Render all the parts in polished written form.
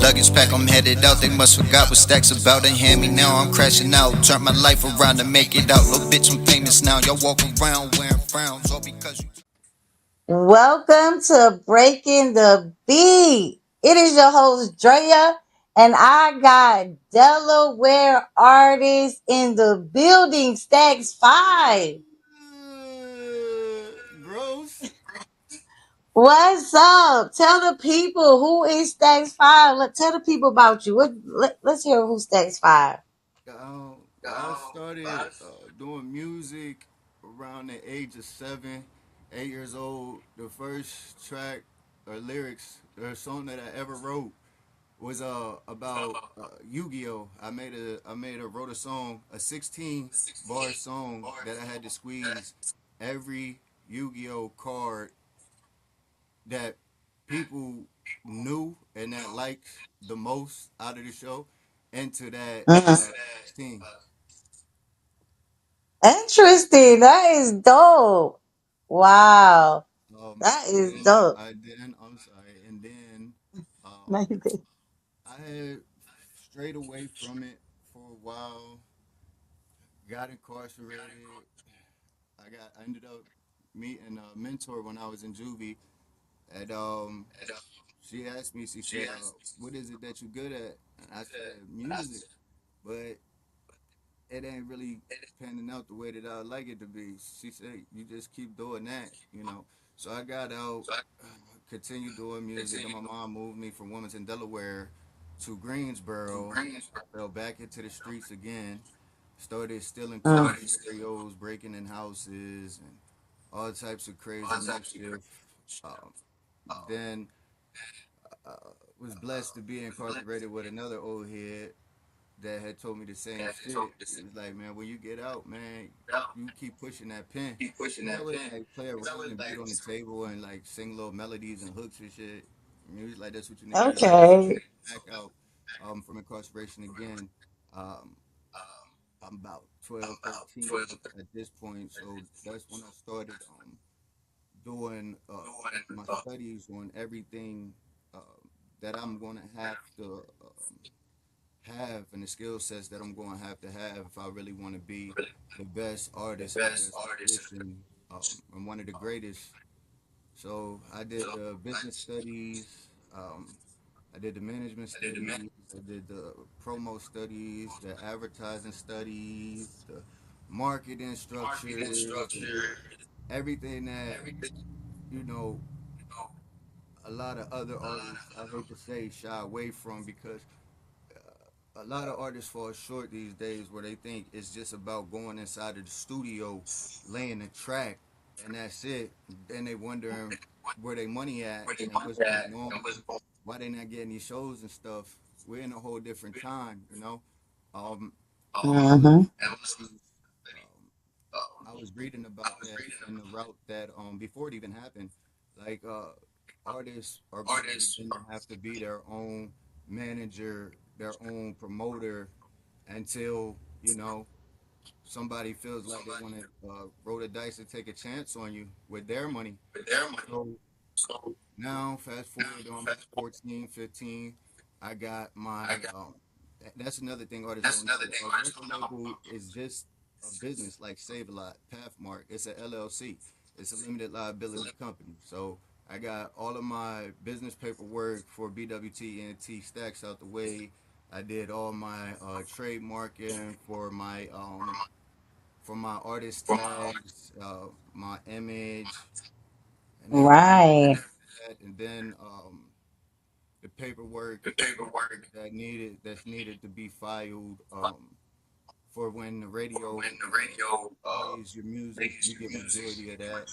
Luggage pack, I'm headed out. They must forgot what stacks about. Ain't hand me now, I'm crashing out. Turn my life around to make it out. Little bitch, I'm famous now. Y'all walk around wearing frowns, all because you. Welcome to Breaking the Beat. It is your host, Drea, and I got Delaware artists in the building, Stacks 5. Gross. What's up? Tell the people who is Stacks 5. Tell the people about you. Let's hear who Stacks 5. I started doing music around the age of 7, 8 years old. The first track or lyrics or song that I ever wrote was about Yu-Gi-Oh. I wrote a song, a 16 bar song that I had to squeeze every Yu-Gi-Oh card that people knew and that liked the most out of the show into that Mhm. 16. Interesting. That is dope. Wow. That And is then dope. I'm sorry, and then No, um, you good. I had strayed away from it for a while, got incarcerated. I ended up meeting a mentor when I was in juvie, and she asked me, she said, "What is it that you good at?" And I said, "Music," but it ain't really panning out the way that I like it to be. She said, "You just keep doing that." So I got out, continued doing music. Then my mom moved me from Wilmington, Delaware, to Greensboro. I fell back into the streets again. Started stealing car Mm. stereos, breaking in houses, and all types of crazy mischief. Um, then was blessed to be incarcerated with another old head that had told me the same shit. He was like, man, when you get out, man, you keep pushing that pen. Cause I would like play around and beat on the table and like sing little melodies and hooks and shit. And he was like, that's what you need to do. Okay. Back out from incarceration again. Um, I'm about 12, 13 at this point. So that's when I started doing my studies on everything that I'm going to have and the skill sets that I'm going to have if I really want to be the best artist and the best musician and one of the greatest. So I did the business studies, I did the management studies, I did the promo studies, the advertising studies, the marketing structures, and everything that you know a lot of other artists I hate to say shy away from because a lot of artists fall short these days where they think it's just about going inside of the studio, laying the track, and that's it. Then they wondering where they money at and what's going on, why they not getting these shows and stuff. We're in a whole different time. And I was Mm-hmm. actually, I was reading about that in the route that before it even happened, like artists are going to begin to have to be their own manager, their own promoter until somebody feels like they want to roll the dice and take a chance on you with their money. So now, fast forward, I'm 14, 15. I got my. That's another thing artists don't know. A record label is just a business like Save a Lot, Pathmark. It's a LLC. It's a limited liability company. So I got all of my business paperwork for BWT and T Stacks out the way. I did all my trademarking for my artist tags, my image, and everything Right. like that. And then the paperwork that's needed to be filed for when the radio plays your music, you get majority of that.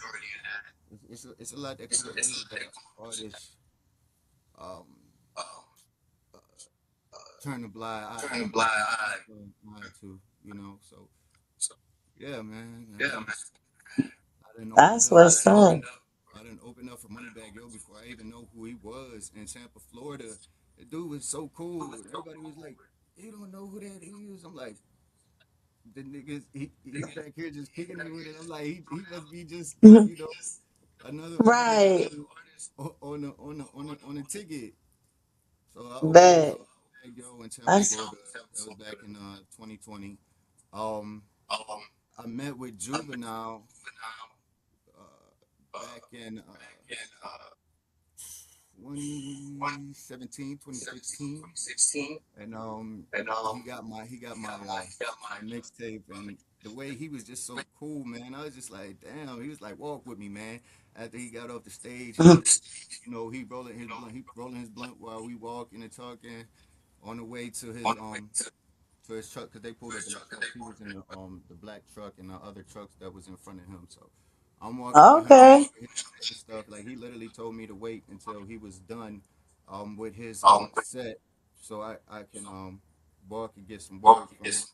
It's a lot that comes with that artists um, turn a blind eye to. So yeah, man. I didn't open That's up. what's up. I didn't open up for Moneybag Yo before I even know who he was in Tampa, Florida. The dude was so cool. Everybody was like, "You don't know who that is?" I'm like, "The niggas, he back here just kicking it with it." I'm like, he must be just another Right. artist on the ticket. So I opened up But my bag, yo, in Tampa, that's Florida. That was back in 2020. Um, I met with Juvenile back in 2016, and he got my mixtape, and the way he was just so cool, man. I was just like, damn. He was like, walk with me, man. After he got off the stage, he rolling his blunt while we walking and talking on the way to his truck because they pulled up in the truck. He was in the black truck and the other trucks that was in front of him. So I'm walking with him okay. with his tape and stuff. Like he literally told me to wait until he was done with his set so I can walk and get some word from him.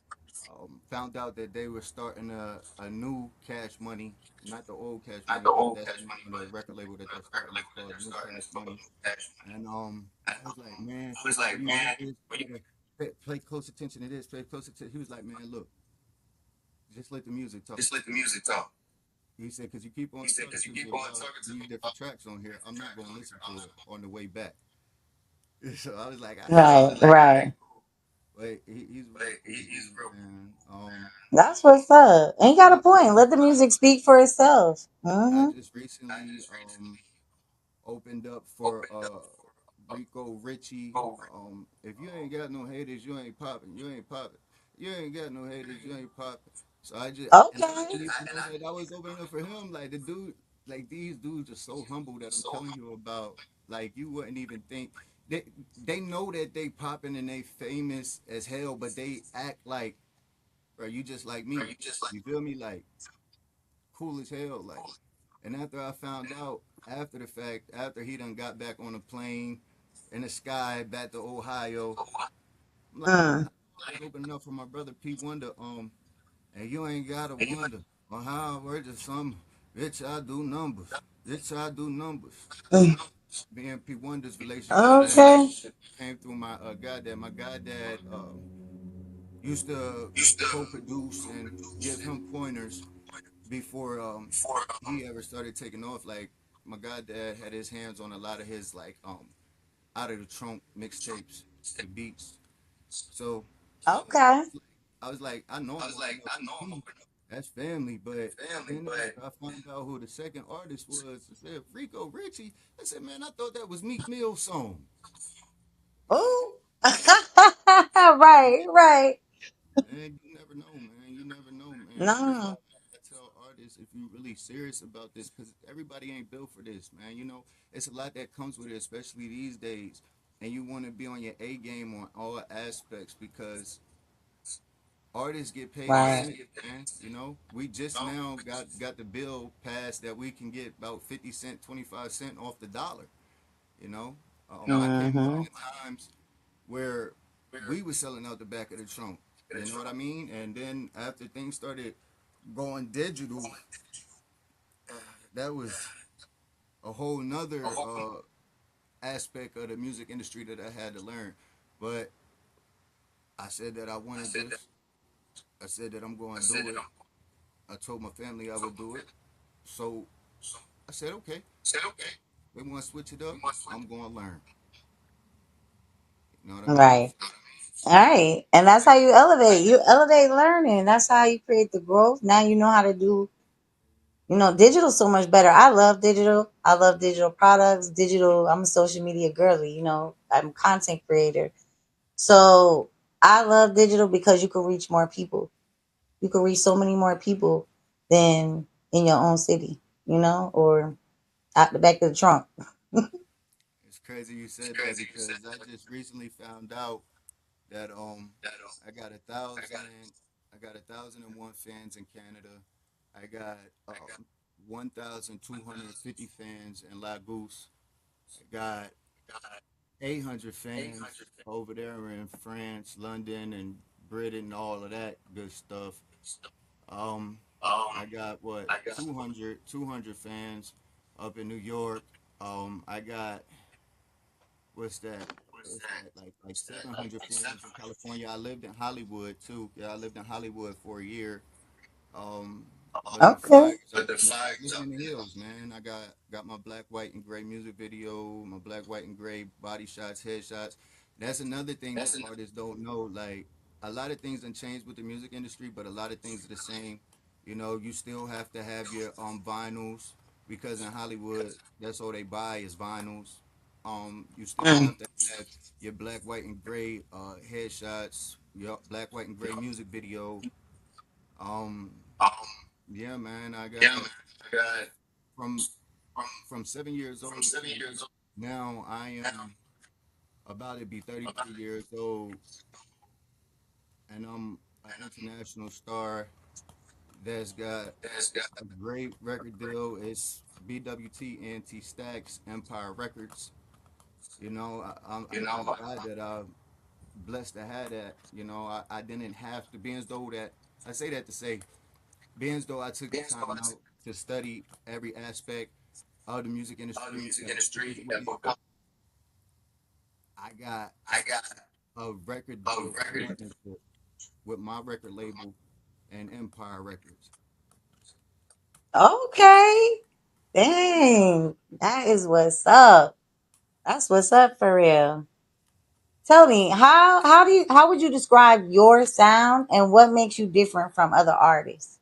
Found out that they were starting a new Cash Money, not the old Cash Money, but that's the name of the record label that they're starting. It's called New Cash Money. And I was like, man, when you hear this, you gotta pay close attention to this, pay close attention. He was like, man, look, just let the music talk. He said, because you keep on talking to me about these different tracks on here, I'm not gonna listen to it on the way back. So I was like, all right, Right, cool. right. But he's a real cool dude, man. That's what's up. Ain't got a I point. just Let the music speak for itself. I Hmm. just recently opened up for Rico Richie. If you ain't got no haters, you ain't popping. You ain't popping. You ain't got no haters, you ain't popping. So I Okay. didn't even know that I was opening up for him. Like the dude, like these dudes are so humble that I'm telling you about. Like you wouldn't even think they they know that they popping and they famous as hell, but they act like, bro, you just like me. You feel me? Like cool as hell. Like, and after I found out after the fact, after he done got back on a plane in the sky back to Ohio, I'm like, man, Mm. I was opening up for my brother Pete Wonder. And you ain't gotta wonder on how I work the summer. Bitch, I do numbers. Bitch, I do numbers. Mm. Me and Pete Wonder's relationship Okay. came through my goddad. My goddad used to co-produce and give him pointers before he ever started taking off. Like my goddad had his hands on a lot of his like out of the trunk mixtapes, the beats. So Okay. I was like, I know I'm opening up for P. That's family. But then after I found out who the second artist was, I said Rico Richie. I said, man, I thought that was Meek Mill's song. Ooh. Right, right. Man, you never know, man. You never know, man. That's why No. I tell artists if you really serious about this, because everybody ain't built for this, man. It's a lot that comes with it, especially these days. And you want to be on your A game on all aspects because artists get paid a Right. cent, man. We just now got the bill passed that we can get about 50 cent, 25 cent off the dollar. You know, I came up Mm-hmm. in times where we were selling out the back of the trunk. You know what I mean? And then after things started going digital, that was a whole nother aspect of the music industry that I had to learn. But I said that I wanted this. I said that I'm going to do it. I told my family I would do it. So I said, okay, they want to switch it up. I'm going to learn. You know what I mean? Right. All right. And that's how you elevate. You elevate learning. That's how you create the growth. Now you know how to do, digital so much better. I love digital. I love digital products, digital. I'm a social media girly, I'm a content creator. So I love digital because you can reach more people. You can reach so many more people than in your own city, or out the back of the trunk. It's crazy you said that because I just recently found out that I got 1,001 fans in Canada. I got 1,250 fans in Lagos. I got 800 fans over there in France, London, and Britain, all of that good stuff. Um, I got what 200 fans up in New York. I got what's that like 700 fans in California. I lived in Hollywood too. Yeah, I lived in Hollywood for a year. Um, But the Okay. fires, I'm living in the hills, man. I got my black, white, and gray music video, my black, white, and gray body shots, headshots. That's another thing that artists don't know. Like a lot of things have changed with the music industry, but a lot of things are the same. You know, you still have to have your vinyls because in Hollywood, that's all they buy is vinyls. You still Mm. have to have your black, white, and gray headshots, your black, white, and gray music video. Um, yeah, man, I got from from 7 years old to now. I am about to be 33 years old, and I'm an international star that's got a great record deal. It's BWT Anti Stacks Empire Records. You know, I thank God that I'm blessed to have that. You know, I didn't have to be as though that I say that to say being as though I took the time out to study every aspect of the music industry and what comes with it. I got a record deal partnership with my record label and Empire Records. Okay. Dang. That is what's up. That's what's up for real. Tell me, how would you describe your sound and what makes you different from other artists?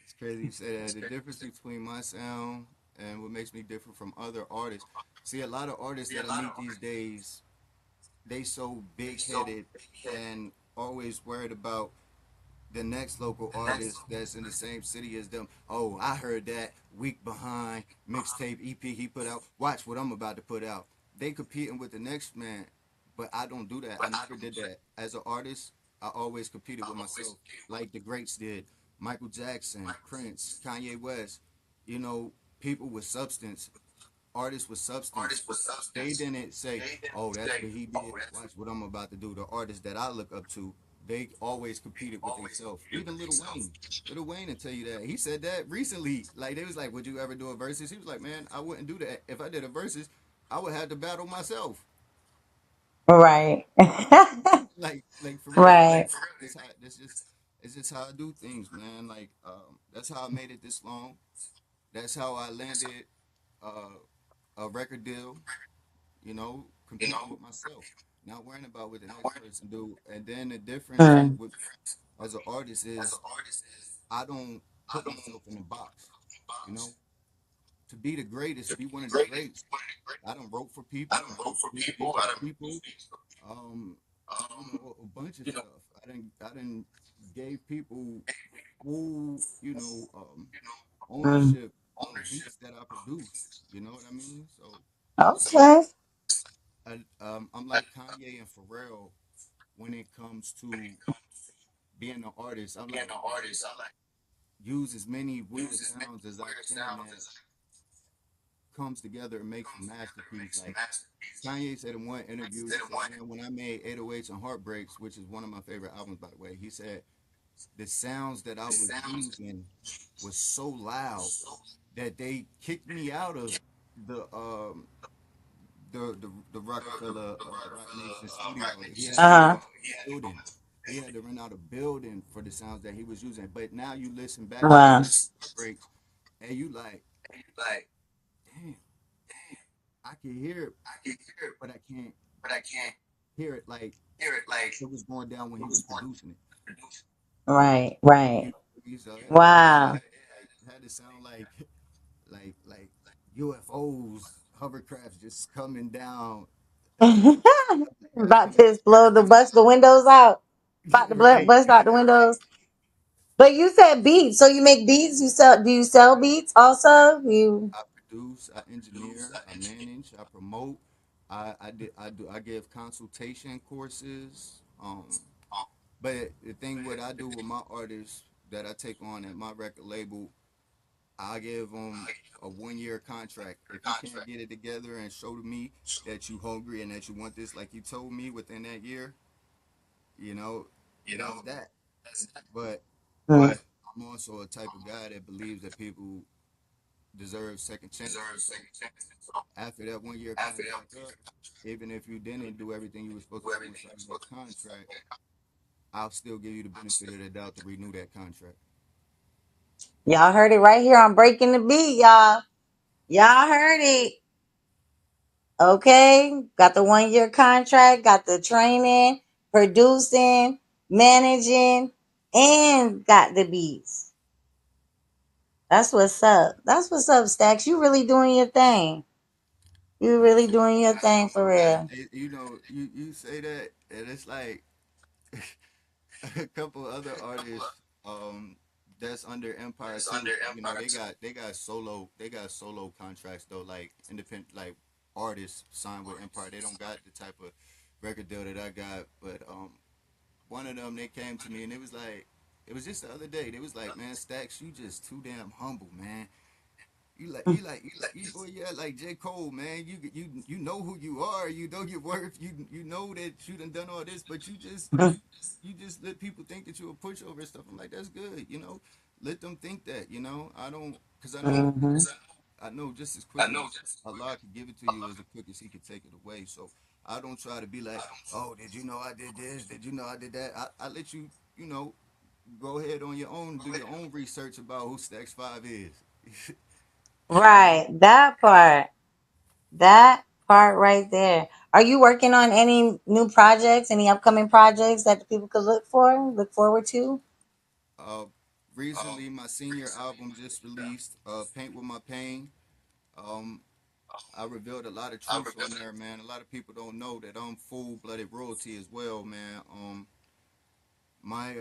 It's crazy you say that. The difference between my sound and what makes me different from other artists. See, a lot of artists that I meet these days, they so big headed and always worried about the next local artist that's in the same city as them. Oh, I heard that week behind mixtape EP he put out. Watch what I'm about to put out. They competing with the next man, but I don't do that. I never did that. As an artist, I always competed with myself, like the greats did. Michael Jackson, Prince, Kanye West. You know, people with substance, artists with substance. They didn't say, "Oh, that's what he did." Watch what I'm about to do. The artists that I look up to, they always competed with themselves. Even Lil Wayne. Lil Wayne will tell you that. He said that recently. Like they was like, "Would you ever do a versus?" He was like, "Man, I wouldn't do that. If I did a versus, I would have to battle myself." Right. Like for real. Like Right. this how this just it's just how I do things, man. Like that's how I made it this long. That's how I landed uh, a record deal. You know, competing with myself, not worrying about what the next person do. And then the difference Mm. with as an artist is I don't put myself in a box. You know, to be the greatest, to be one of the greats, I don't wrote for people. I don't speak for people. Um, you know, a bunch of stuff. I didn't gave people full, Mm. ownership on beats that I produce. You know what I mean? So Okay. I'm like Kanye and Pharrell when it comes to being an artist. I'm like use as many weird sounds as I can that comes together and makes a masterpiece. Like Kanye said in one interview, he said, "Man, when I made 808s and Heartbreaks, which is one of my favorite albums, by the way, he said the sounds that I was using was so loud that they kicked me out of the um the Rockefeller Rock Nation studio. He had to rent Uh-huh. out a building. He had to rent out a building for the sounds that he was using. But now you listen back to Wow. some breaks and you like, damn, I can hear it, but I can't hear it like it was going down when he was producing it. Right. You Right. know, so Wow. it had to sound like like UFOs, hovercrafts just coming down. About to explode the bust the windows out. About to Right. bust out the windows. But you said beats, so you make beats. You sell? Do you sell beats also? You I produce, I engineer, I manage, I promote. I give consultation courses. But the thing what I do with my artists that I take on at my record label, I give them a 1 year contract. If you can't get it together and show to me that you hungry and that you want this, like you told me within that year, you know, that's that. But mm, I'm also a type of guy that believes that people deserve second chances. So after that 1 year contract up, even if you didn't do everything you were supposed to do inside that contract, I'll still give you the benefit of the doubt to renew that contract. Y'all heard it right here on Breaking the Beat, y'all. Y'all heard it. Okay. Got the 1 year contract, got the training, producing, managing, and got the beats. That's what's up. That's what's up, Stacks. You really doing your thing. You I, really doing your thing for real. you know, you say that, and it's like a couple other artists that's under Empire too. You know, they got solo contracts though, like independent like artists signed with Empire. They don't got the type of record deal that I got, but one of them they came to me and it was just the other day. They was like, man, Stacks, you just too damn humble, man. You boy, yeah, like J. Cole, man. You know who you are. You know your worth. You know that you done all this, but you just let people think that you're a pushover and stuff. I'm like, that's good, you know. Let them think that, you know. I don't, cause Mm-hmm. I know just as quick as Allah could give it to you as quick as He could take it away. So I don't try to be like, oh, did you know I did this? Did you know I did that? I let you, you know, go ahead on your own, do your own research about who Stacks Five is. You know. Right. That part. That part right there. Are you working on any new projects, any upcoming projects that the people could look forward to? Uh, recently, my senior album just released, Paint with My Pain. Um, I revealed a lot of truths on there, man. A lot of people don't know that I'm full-blooded royalty as well, man. My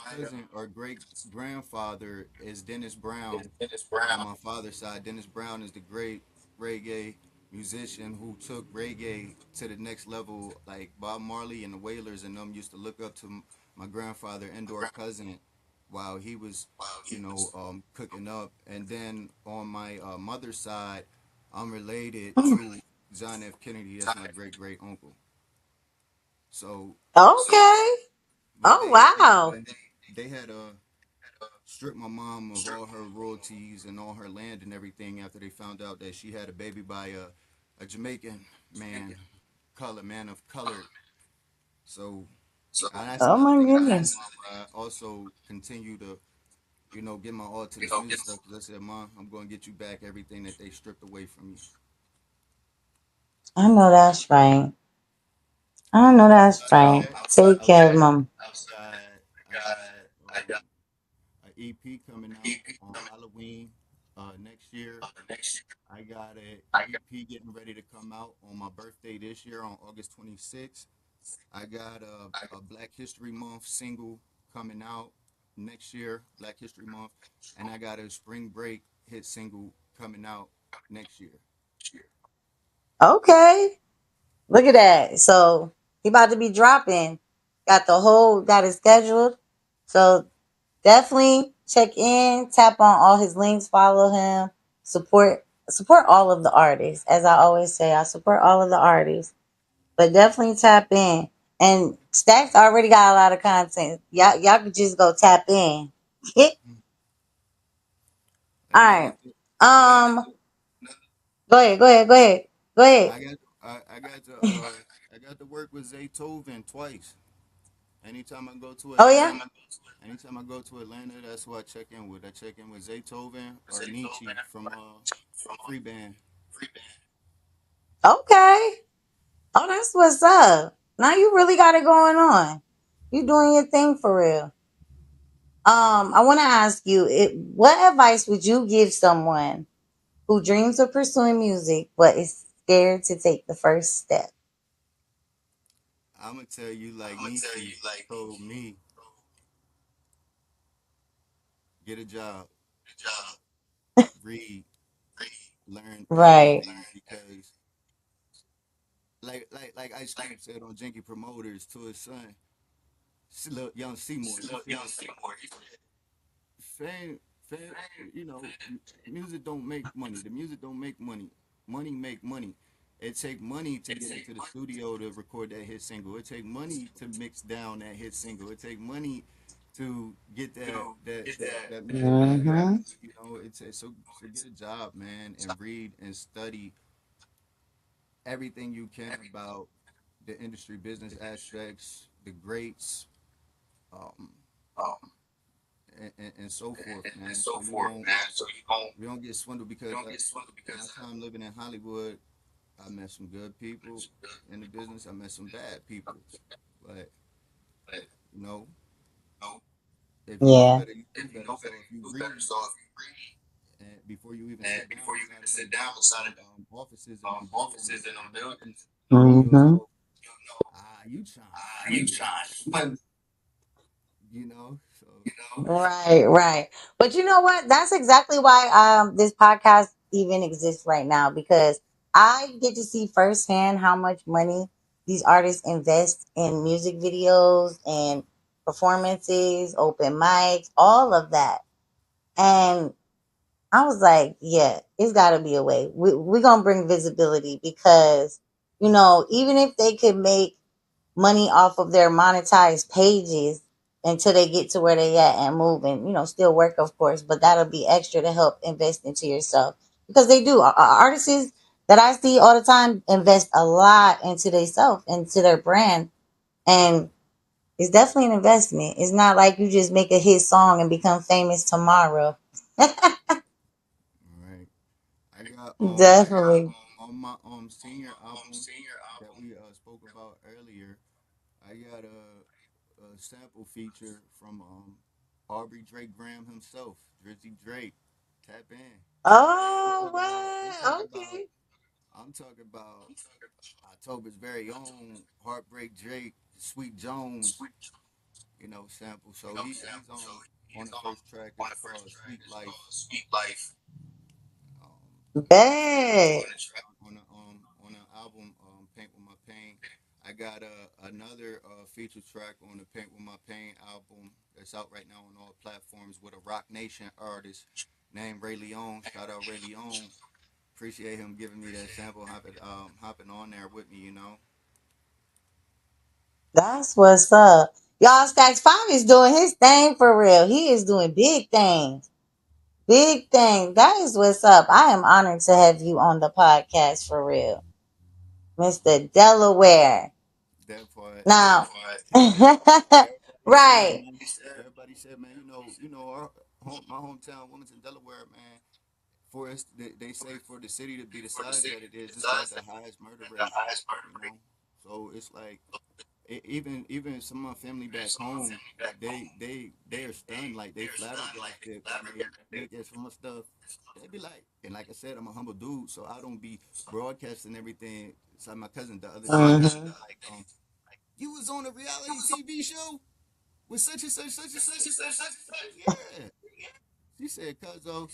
cousin or great grandfather is Dennis Brown. On my father's side, Dennis Brown is the great reggae musician who took reggae to the next level. Like Bob Marley and the Wailers and them used to look up to my grandfather, Endor Cousin, while he was, you know, cooking up. And then on my mother's side, I'm related to John F. Kennedy. That's my great great uncle. So Okay. yeah, Oh wow. they had stripped my mom of all her royalties and all her land and everything after they found out that she had a baby by a Jamaican man, color man of color. So that's Oh another my reason goodness. why I also continue to, you know, give my all to this music stuff because I said, Mom, I'm going to get you back everything that they stripped away from you. I know that's right. I know Outside that's of right. that, Take care of outside mom. I got an EP coming out on Halloween next year. I got an EP getting ready to come out on my birthday this year on August 26th. I got a Black History Month single coming out next year, Black History Month, and I got a Spring Break hit single coming out next year. Okay. Look at that. So he about to be dropping. Got it scheduled. So definitely check in, tap on all his links, follow him, support all of the artists. As I always say, I support all of the artists. But definitely tap in. And Stacks already got a lot of content. Y'all could just go tap in. All Another right. thing, another Um go ahead. Go ahead. I got I got to work with Zaytoven twice. Anytime I go to Oh yeah? Atlanta, anytime I go to Atlanta, that's who I check in with. I check in with Zaytoven or Nietzsche from Free Band. Okay. Oh, that's what's up. Now you really got it going on. You doing your thing for real. I want to ask you, what advice would you give someone who dreams of pursuing music but is scared to take the first step? I'm gonna tell you like Nietzsche told me, get a job, read, learn Right. everything because like Ice Cube said on Jinky Promoters to his son, little young Seymour. He said, "Fame, fame, you know, music don't make money. The music don't make money. Money make money. It take money to get into the studio to record that hit single. It take money to mix down that hit single. It take money to get that music out. Mm-hmm. You know, so get a job, man, and read and study everything you can about the industry business aspects, the greats, um, and so forth, man. So you don't get swindled because my time living in Hollywood, I met some good people in the business. I met some bad people, but you know, if you know Yeah. better, you do better. So if you read and before you even sit down beside them offices in them buildings and meetings, you Mm-hmm. know, you trying to swindle me, you know. So Right, right. But you know what? That's exactly why this podcast even exists right now, because I get to see firsthand how much money these artists invest in music videos and performances, open mics, all of that. And I was like, yeah, it's got to be a way. We're going to bring visibility because, even if they could make money off of their monetized pages until they get to where they at and move and, still work, of course, but that'll be extra to help invest into yourself because they do. Artists that I see all the time invest a lot into themselves, into their brand. And it's definitely an investment. It's not like you just make a hit song and become famous tomorrow. all right, I got Definitely. on my senior album that we spoke about earlier. I got a sample feature from Aubrey Drake Graham himself, Drizzy Drake. Tap in. I'm Oh, talking about. I'm what? talking about. Okay. I'm talking about October's very own Heartbreak Drake, Sweet Jones, sample. So he's on the first track. It's called Sweet Life. Bonus track Bad. on the album Paint with My Pain. I got another feature track on the Paint with My Pain album that's out right now on all platforms with a Rock Nation artist named Ray Leone. Shout out Ray Leone. Appreciate him giving me that sample, hopping on there with me. That's what's up. Y'all, Stacks 5 is doing his thing for real. He is doing big things. Big thing. That is what's up. I am honored to have you on the podcast for real. Mr. Delaware. That part. Now, Everybody said, right. man. Everybody said, man. My hometown, Wilmington, Delaware, man. For us, they say for the city to be the size that it is, it's got the highest murder rate. You know, so it's like even some of my family back home, they are stunned, like they flabbergasted when they look at some of the stuff. They be like, and like I said, I'm a humble dude, so I don't be broadcasting everything. So my cousin the other day was Mm-hmm. like, you was on a reality TV show with such and such, such and such. I said, yeah. She said, "Cuzzo,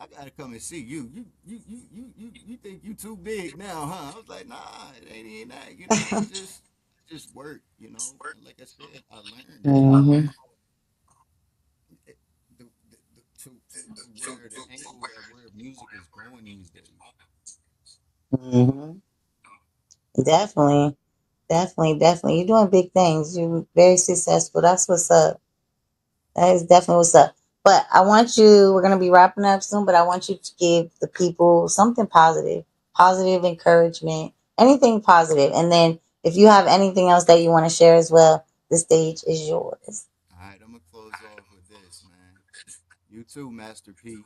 I gotta come and see you. You think you too big now, huh?" I was like, "Nah, it ain't even that. It's just work, And like I said, I learned that Mm-hmm. it, to where the angle of where music is going these days. Mm-hmm. Definitely. Definitely. Definitely. You're doing big things. You're very successful. That's what's up. That is definitely what's up. But I want you, we're going to be wrapping up soon, but I want you to give the people something positive, positive encouragement, anything positive. And then if you have anything else that you want to share as well, the stage is yours. All right, I'm gonna close off with this, man. You too, Master P.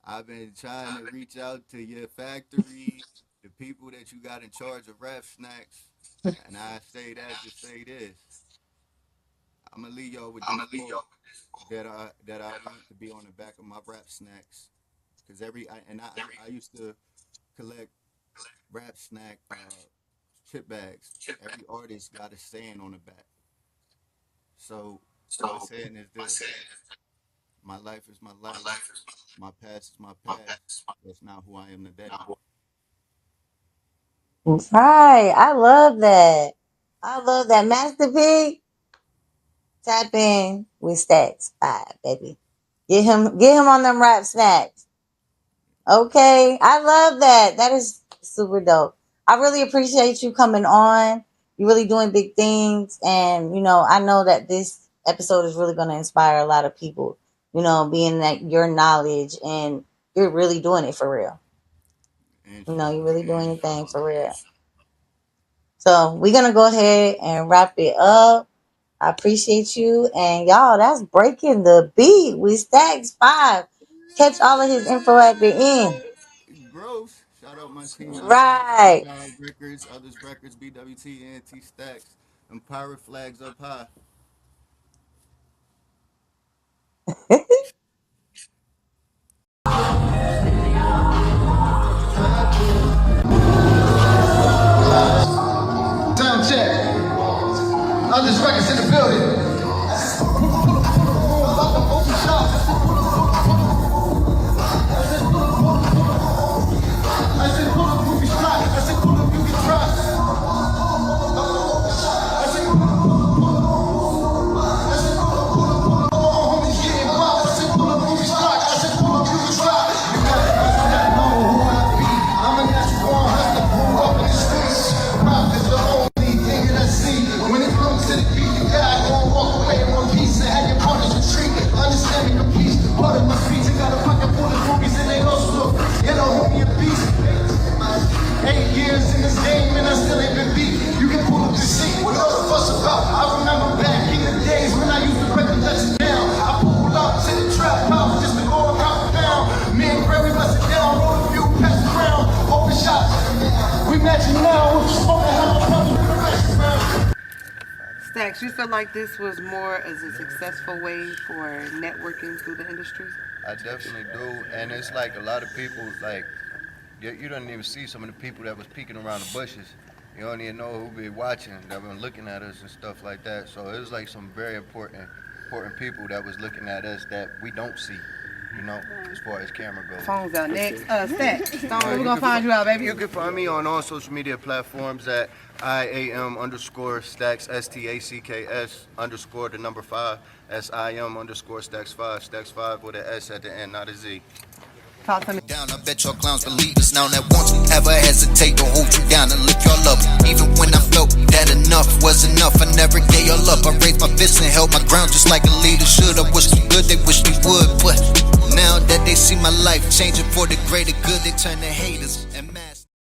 I've been trying to reach out to your factory, the people that you got in charge of Rap Snacks, and I say that to say this. I'm gonna leave y'all with this quote that I want to be on the back of my Rap Snacks, because I used to collect Rap Snack chip bags. Every artist got a saying on the back. So my saying is this: my life is my life, my past is my past. That's not who I am today. Right. I love that. I love that. Master P, tap in with Stacks 5, baby. Get him on them rap snacks. Okay, I love that. That is super dope. I really appreciate you coming on. You're really doing big things. And, I know that this episode is really going to inspire a lot of people, being that your knowledge and you're really doing it for real. You're Inshallah, really doing your thing inshallah. for real. So we're going to go ahead and wrap it up. I appreciate you. And y'all, that's Breaking the Beat with Stacks 5. Catch all of his info at the end. Gross. Shout out my team. Right. Five Records, Others Records, BWT, NT Stacks, and Pirate Flags up high. Sound check. Others records in the building. I said, pull up, you can try. I said, pull up, you can try. I said, homies getting wild. I said, pull up, you can try. I said, pull up, you can try. You gotta know who I be. I'm a natural born hustler, grew up in the streets. Rap is the only thing that I see. When it comes to the beat, you gotta go and walk away in one piece and have your partners retreat. Understanding the piece, part of my speech. I got a pocket full of groupies and they also you know, homie, a beast. 8 years in this game and I still ain't been beat. You can pull up the sheet, what all the fuss about? I remember back in the days when I used to break the lesson down. I pulled up to the trap house just to go and cop a pound. Me and Gray, we busted down, rolled a few past around, open shots. We matching now, we're smoking, have a brother with the rest around. Stacks, you feel like this was more as a successful way for networking through the industry? I definitely do, and it's like a lot of people, like, you don't even see some of the people that was peeking around the bushes. You don't even know who be watching, that been looking at us and stuff like that. So it was like some very important people that was looking at us that we don't see, you know, as far as camera goes. Phones out next. Stacks, Stone, we're gonna find you out, baby. You can find me on all social media platforms at IAM_Stacks, STACKS_5, SIM_Stacks5, Stacks 5 with an S at the end, not a Z. Talk to me. Down, I bet your clowns believe us now that won't ever hesitate to hold you down and lift y'all up. Even when I felt that enough was enough, I never gave y'all up. I raised my fist and held my ground just like a leader should. I wish them good, they wish me would, but now that they see my life changing for the greater good, they turn to haters. And